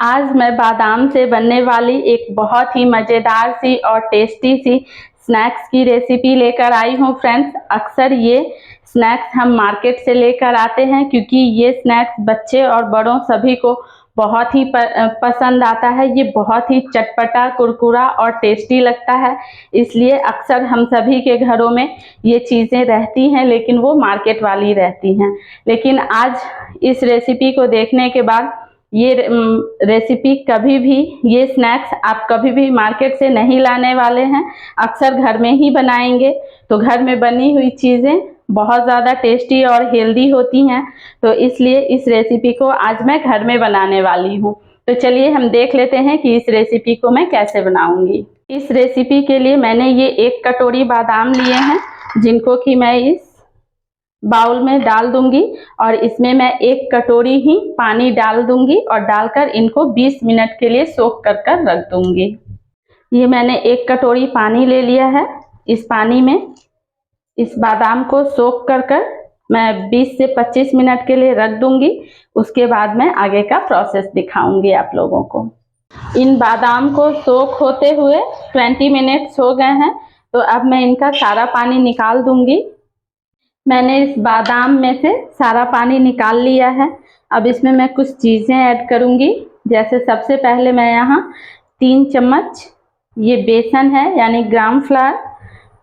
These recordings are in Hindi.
आज मैं बादाम से बनने वाली एक बहुत ही मज़ेदार सी और टेस्टी सी स्नैक्स की रेसिपी लेकर आई हूँ फ्रेंड्स। अक्सर ये स्नैक्स हम मार्केट से लेकर आते हैं क्योंकि ये स्नैक्स बच्चे और बड़ों सभी को बहुत ही पसंद आता है। ये बहुत ही चटपटा, कुरकुरा और टेस्टी लगता है, इसलिए अक्सर हम सभी के घरों में ये चीज़ें रहती हैं, लेकिन वो मार्केट वाली रहती हैं। लेकिन आज इस रेसिपी को देखने के बाद ये रेसिपी कभी भी, ये स्नैक्स आप कभी भी मार्केट से नहीं लाने वाले हैं, अक्सर घर में ही बनाएंगे। तो घर में बनी हुई चीज़ें बहुत ज़्यादा टेस्टी और हेल्दी होती हैं, तो इसलिए इस रेसिपी को आज मैं घर में बनाने वाली हूँ। तो चलिए हम देख लेते हैं कि इस रेसिपी को मैं कैसे बनाऊंगी। इस रेसिपी के लिए मैंने ये 1 कटोरी बादाम लिए हैं, जिनको कि मैं इस बाउल में डाल दूंगी और इसमें मैं 1 कटोरी ही पानी डाल दूंगी और डालकर इनको 20 मिनट के लिए सोख कर रख दूंगी। ये मैंने 1 कटोरी पानी ले लिया है। इस पानी में इस बादाम को सोख कर मैं 20 से 25 मिनट के लिए रख दूंगी। उसके बाद मैं आगे का प्रोसेस दिखाऊंगी आप लोगों को। इन बादाम को सोख होते हुए 20 मिनट्स हो गए हैं, तो अब मैं इनका सारा पानी निकाल दूंगी। मैंने इस बादाम में से सारा पानी निकाल लिया है। अब इसमें मैं कुछ चीज़ें ऐड करूंगी। जैसे सबसे पहले मैं यहाँ 3 चम्मच ये बेसन है यानी ग्राम फ्लावर,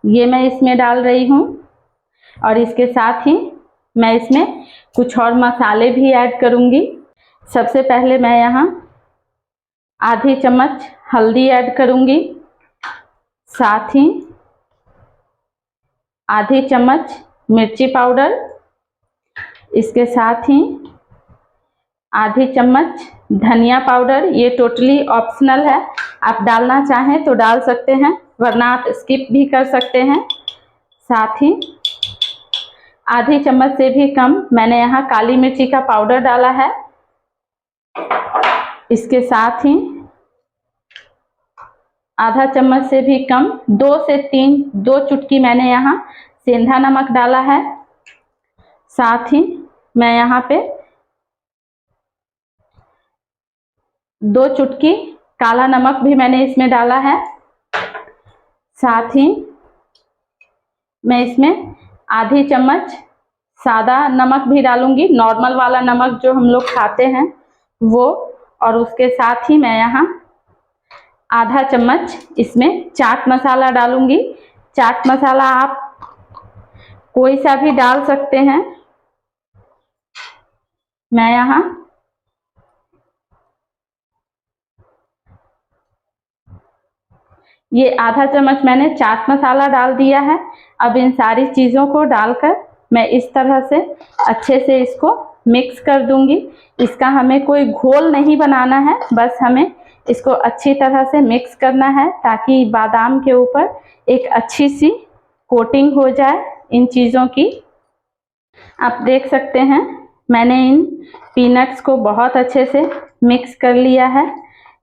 ये मैं इसमें डाल रही हूँ। और इसके साथ ही मैं इसमें कुछ और मसाले भी ऐड करूँगी। सबसे पहले मैं यहाँ आधी चम्मच हल्दी ऐड करूँगी, साथ ही आधी चम्मच मिर्ची पाउडर, इसके साथ ही आधी चम्मच धनिया पाउडर। ये टोटली ऑप्शनल है, आप डालना चाहें तो डाल सकते हैं, वरना आप स्किप भी कर सकते हैं। साथ ही आधी चम्मच से भी कम मैंने यहाँ काली मिर्ची का पाउडर डाला है। इसके साथ ही आधा चम्मच से भी कम 2 से 2 चुटकी मैंने यहाँ सेंधा नमक डाला है। साथ ही मैं यहाँ पे 2 चुटकी काला नमक भी मैंने इसमें डाला है। साथ ही मैं इसमें आधी चम्मच सादा नमक भी डालूंगी, नॉर्मल वाला नमक जो हम लोग खाते हैं वो। और उसके साथ ही मैं यहाँ आधा चम्मच इसमें चाट मसाला डालूंगी। चाट मसाला आप कोई सा भी डाल सकते हैं। मैं यहाँ ये आधा चम्मच मैंने चाट मसाला डाल दिया है। अब इन सारी चीज़ों को डालकर मैं इस तरह से अच्छे से इसको मिक्स कर दूंगी। इसका हमें कोई घोल नहीं बनाना है, बस हमें इसको अच्छी तरह से मिक्स करना है ताकि बादाम के ऊपर एक अच्छी सी कोटिंग हो जाए इन चीज़ों की। आप देख सकते हैं मैंने इन पीनट्स को बहुत अच्छे से मिक्स कर लिया है।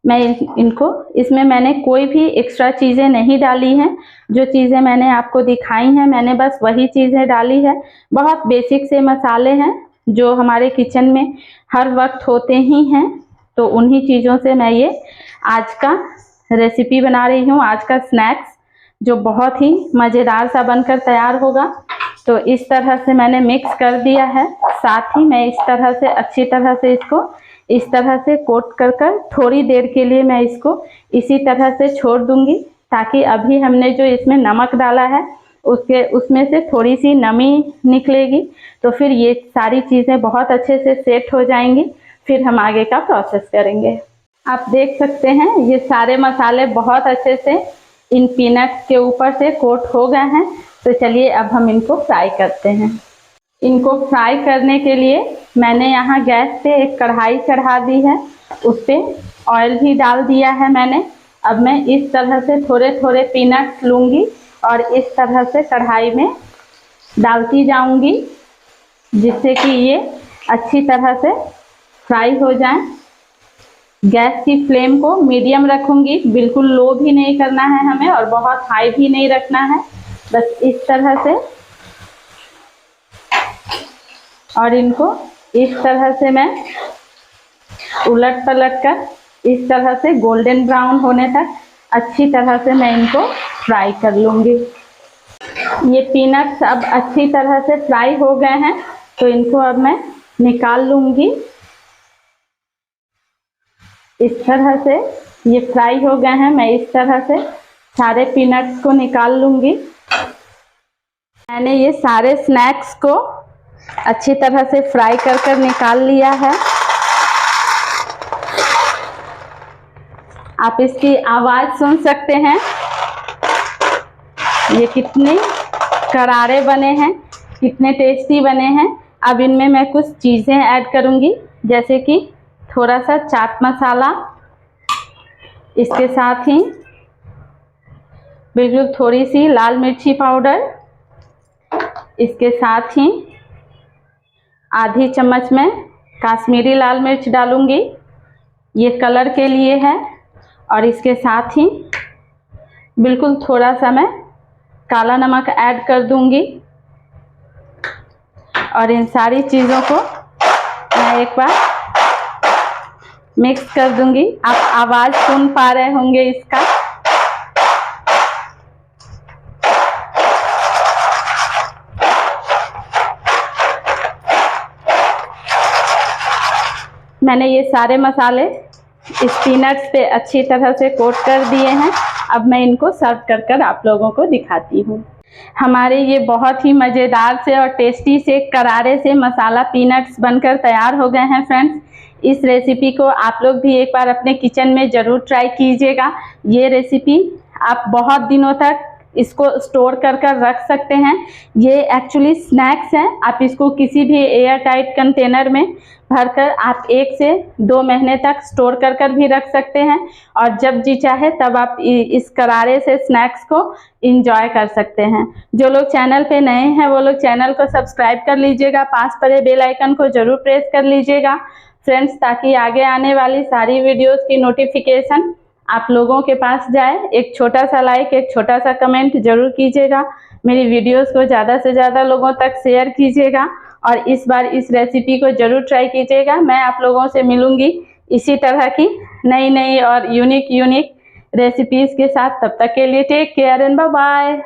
मैं इनको इसमें मैंने कोई भी एक्स्ट्रा चीज़ें नहीं डाली हैं। जो चीज़ें मैंने आपको दिखाई हैं मैंने बस वही चीज़ें डाली है। बहुत बेसिक से मसाले हैं जो हमारे किचन में हर वक्त होते ही हैं, तो उन्हीं चीज़ों से मैं ये आज का रेसिपी बना रही हूँ, आज का स्नैक्स जो बहुत ही मज़ेदार सा बनकर तैयार होगा। तो इस तरह से मैंने मिक्स कर दिया है। साथ ही मैं इस तरह से अच्छी तरह से इसको इस तरह से कोट कर थोड़ी देर के लिए मैं इसको इसी तरह से छोड़ दूंगी, ताकि अभी हमने जो इसमें नमक डाला है उसमें से थोड़ी सी नमी निकलेगी, तो फिर ये सारी चीज़ें बहुत अच्छे से सेट हो जाएंगी। फिर हम आगे का प्रोसेस करेंगे। आप देख सकते हैं ये सारे मसाले बहुत अच्छे से इन पीनट्स के ऊपर से कोट हो गए हैं। तो चलिए अब हम इनको फ्राई करते हैं। इनको फ्राई करने के लिए मैंने यहाँ गैस पे एक कढ़ाई चढ़ा दी है, उस पर ऑयल भी डाल दिया है मैंने। अब मैं इस तरह से थोड़े थोड़े पीनट्स लूँगी और इस तरह से कढ़ाई में डालती जाऊँगी, जिससे कि ये अच्छी तरह से फ्राई हो जाए। गैस की फ्लेम को मीडियम रखूँगी, बिल्कुल लो भी नहीं करना है हमें और बहुत हाई भी नहीं रखना है, बस इस तरह से। और इनको इस तरह से मैं उलट पलट कर इस तरह से गोल्डन ब्राउन होने तक अच्छी तरह से मैं इनको फ्राई कर लूँगी। ये पीनट्स अब अच्छी तरह से फ्राई हो गए हैं, तो इनको अब मैं निकाल लूँगी। इस तरह से ये फ्राई हो गए हैं, मैं इस तरह से सारे पीनट्स को निकाल लूँगी। मैंने ये सारे स्नैक्स को अच्छी तरह से फ्राई कर निकाल लिया है। आप इसकी आवाज़ सुन सकते हैं, ये कितने करारे बने हैं, कितने टेस्टी बने हैं। अब इनमें मैं कुछ चीज़ें ऐड करूँगी, जैसे कि थोड़ा सा चाट मसाला, इसके साथ ही बिल्कुल थोड़ी सी लाल मिर्ची पाउडर, इसके साथ ही आधी चम्मच में काश्मीरी लाल मिर्च डालूँगी, ये कलर के लिए है। और इसके साथ ही बिल्कुल थोड़ा सा मैं काला नमक ऐड कर दूंगी। और इन सारी चीज़ों को मैं एक बार मिक्स कर दूंगी। आप आवाज़ सुन पा रहे होंगे इसका। मैंने ये सारे मसाले इस पीनट्स पे अच्छी तरह से कोट कर दिए हैं। अब मैं इनको सर्व कर आप लोगों को दिखाती हूँ। हमारे ये बहुत ही मज़ेदार से और टेस्टी से करारे से मसाला पीनट्स बनकर तैयार हो गए हैं फ्रेंड्स। इस रेसिपी को आप लोग भी एक बार अपने किचन में ज़रूर ट्राई कीजिएगा। ये रेसिपी आप बहुत दिनों तक इसको स्टोर कर रख सकते हैं। ये एक्चुअली स्नैक्स हैं। आप इसको किसी भी एयर टाइट कंटेनर में भरकर आप 1 से 2 महीने तक स्टोर कर भी रख सकते हैं। और जब जी चाहे तब आप इस करारे से स्नैक्स को इंजॉय कर सकते हैं। जो लोग चैनल पे नए हैं वो लोग चैनल को सब्सक्राइब कर लीजिएगा, पास पड़े बेल आइकन को ज़रूर प्रेस कर लीजिएगा फ्रेंड्स, ताकि आगे आने वाली सारी वीडियोज़ की नोटिफिकेशन आप लोगों के पास जाए। एक छोटा सा लाइक, एक छोटा सा कमेंट जरूर कीजिएगा। मेरी वीडियोस को ज़्यादा से ज़्यादा लोगों तक शेयर कीजिएगा और इस बार इस रेसिपी को ज़रूर ट्राई कीजिएगा। मैं आप लोगों से मिलूँगी इसी तरह की नई और यूनिक रेसिपीज़ के साथ। तब तक के लिए take care and bye bye.